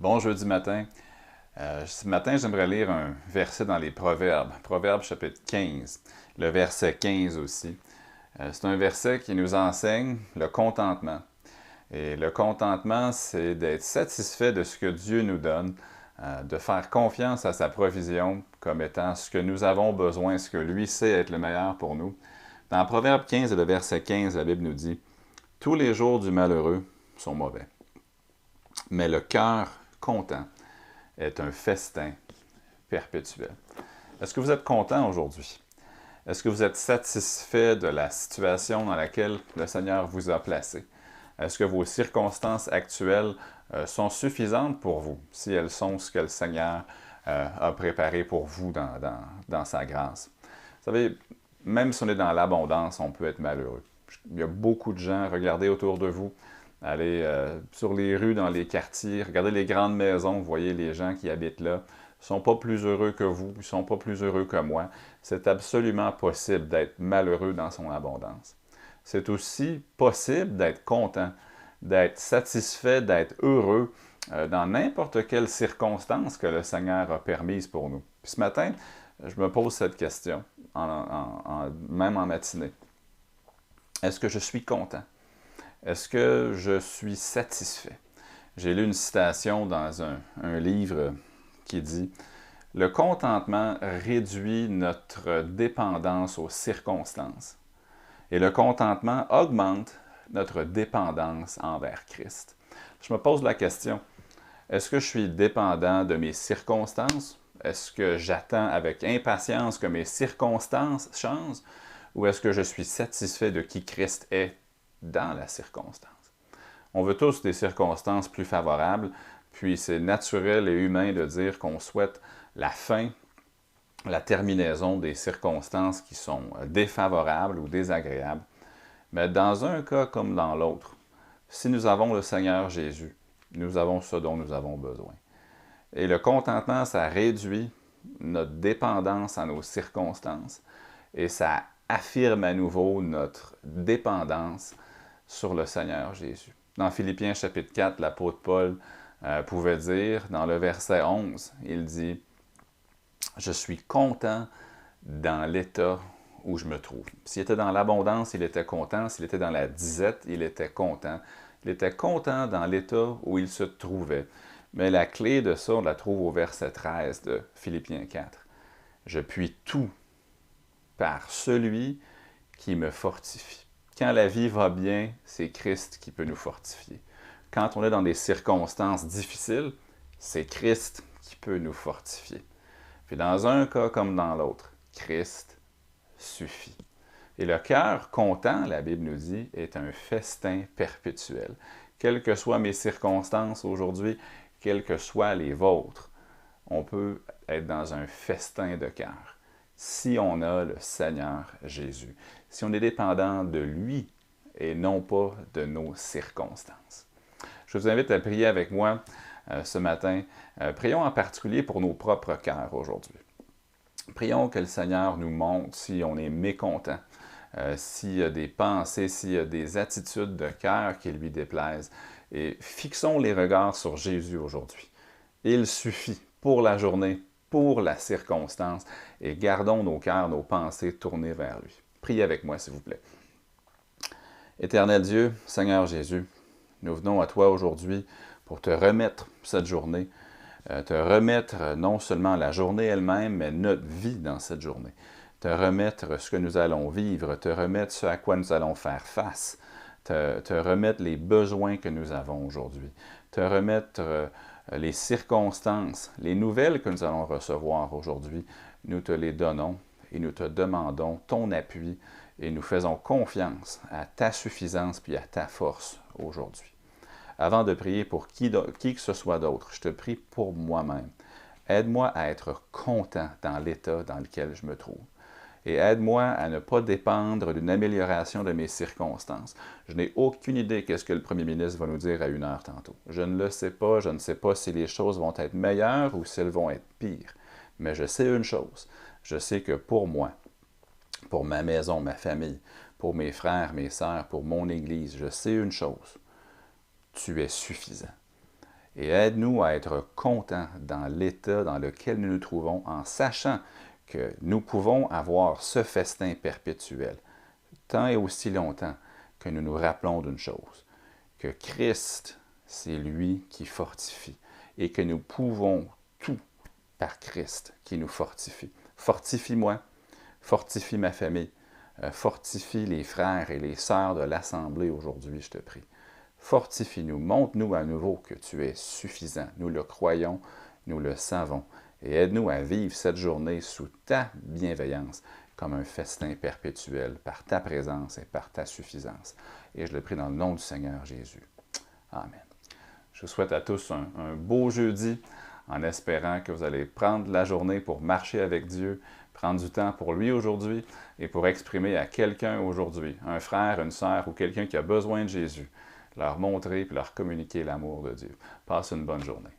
Bon jeudi matin. Ce matin, j'aimerais lire un verset dans les Proverbes. Proverbes chapitre 15, le verset 15 aussi. C'est un verset qui nous enseigne le contentement. Et le contentement, c'est d'être satisfait de ce que Dieu nous donne, de faire confiance à sa provision comme étant ce que nous avons besoin, ce que lui sait être le meilleur pour nous. Dans Proverbe 15 et le verset 15, la Bible nous dit « Tous les jours du malheureux sont mauvais, mais le cœur content est un festin perpétuel. » Est-ce que vous êtes content aujourd'hui? Est-ce que vous êtes satisfait de la situation dans laquelle le Seigneur vous a placé? Est-ce que vos circonstances actuelles sont suffisantes pour vous, si elles sont ce que le Seigneur a préparé pour vous dans sa grâce? Vous savez, même si on est dans l'abondance, on peut être malheureux. Il y a beaucoup de gens, regardez autour de vous, allez sur les rues, dans les quartiers, regardez les grandes maisons, vous voyez les gens qui habitent là, ne sont pas plus heureux que vous, ils ne sont pas plus heureux que moi. C'est absolument possible d'être malheureux dans son abondance. C'est aussi possible d'être content, d'être satisfait, d'être heureux dans n'importe quelle circonstance que le Seigneur a permise pour nous. Puis ce matin, je me pose cette question, même en matinée. Est-ce que je suis content? Est-ce que je suis satisfait? J'ai lu une citation dans un livre qui dit « Le contentement réduit notre dépendance aux circonstances et le contentement augmente notre dépendance envers Christ. » Je me pose la question, est-ce que je suis dépendant de mes circonstances? Est-ce que j'attends avec impatience que mes circonstances changent? Ou est-ce que je suis satisfait de qui Christ est dans la circonstance? On veut tous des circonstances plus favorables, puis c'est naturel et humain de dire qu'on souhaite la fin, la terminaison des circonstances qui sont défavorables ou désagréables. Mais dans un cas comme dans l'autre, si nous avons le Seigneur Jésus, nous avons ce dont nous avons besoin. Et le contentement, ça réduit notre dépendance à nos circonstances et ça affirme à nouveau notre dépendance sur le Seigneur Jésus. Dans Philippiens chapitre 4, l'apôtre Paul pouvait dire, dans le verset 11, il dit « Je suis content dans l'état où je me trouve. » S'il était dans l'abondance, il était content. S'il était dans la disette, il était content. Il était content dans l'état où il se trouvait. Mais la clé de ça, on la trouve au verset 13 de Philippiens 4. « Je puis tout par celui qui me fortifie. » Quand la vie va bien, c'est Christ qui peut nous fortifier. Quand on est dans des circonstances difficiles, c'est Christ qui peut nous fortifier. Puis dans un cas comme dans l'autre, Christ suffit. Et le cœur content, la Bible nous dit, est un festin perpétuel. Quelles que soient mes circonstances aujourd'hui, quelles que soient les vôtres, on peut être dans un festin de cœur si on a le Seigneur Jésus, si on est dépendant de lui et non pas de nos circonstances. Je vous invite à prier avec moi ce matin. Prions en particulier pour nos propres cœurs aujourd'hui. Prions que le Seigneur nous montre si on est mécontent, s'il y a des pensées, s'il y a des attitudes de cœur qui lui déplaisent. Et fixons les regards sur Jésus aujourd'hui. Il suffit pour la journée, pour la circonstance, et gardons nos cœurs, nos pensées tournées vers lui. Priez avec moi, s'il vous plaît. Éternel Dieu, Seigneur Jésus, nous venons à toi aujourd'hui pour te remettre cette journée, te remettre non seulement la journée elle-même, mais notre vie dans cette journée. Te remettre ce que nous allons vivre, te remettre ce à quoi nous allons faire face, te remettre les besoins que nous avons aujourd'hui, te remettre les circonstances, les nouvelles que nous allons recevoir aujourd'hui. Nous te les donnons et nous te demandons ton appui et nous faisons confiance à ta suffisance puis à ta force aujourd'hui. Avant de prier pour qui que ce soit d'autre, je te prie pour moi-même. Aide-moi à être content dans l'état dans lequel je me trouve. Et aide-moi à ne pas dépendre d'une amélioration de mes circonstances. Je n'ai aucune idée qu'est-ce que le premier ministre va nous dire à 1 heure tantôt. Je ne le sais pas, je ne sais pas si les choses vont être meilleures ou si elles vont être pires. Mais je sais une chose, je sais que pour moi, pour ma maison, ma famille, pour mes frères, mes sœurs, pour mon Église, je sais une chose, tu es suffisant. Et aide-nous à être contents dans l'état dans lequel nous nous trouvons, en sachant que nous pouvons avoir ce festin perpétuel, tant et aussi longtemps que nous nous rappelons d'une chose, que Christ, c'est lui qui fortifie, et que nous pouvons tout par Christ qui nous fortifie. Fortifie-moi, fortifie ma famille, fortifie les frères et les sœurs de l'Assemblée aujourd'hui, je te prie. Fortifie-nous, montre-nous à nouveau que tu es suffisant. Nous le croyons, nous le savons. Et aide-nous à vivre cette journée sous ta bienveillance, comme un festin perpétuel, par ta présence et par ta suffisance. Et je le prie dans le nom du Seigneur Jésus. Amen. Je vous souhaite à tous un beau jeudi, en espérant que vous allez prendre la journée pour marcher avec Dieu, prendre du temps pour lui aujourd'hui et pour exprimer à quelqu'un aujourd'hui, un frère, une sœur ou quelqu'un qui a besoin de Jésus, leur montrer et leur communiquer l'amour de Dieu. Passe une bonne journée.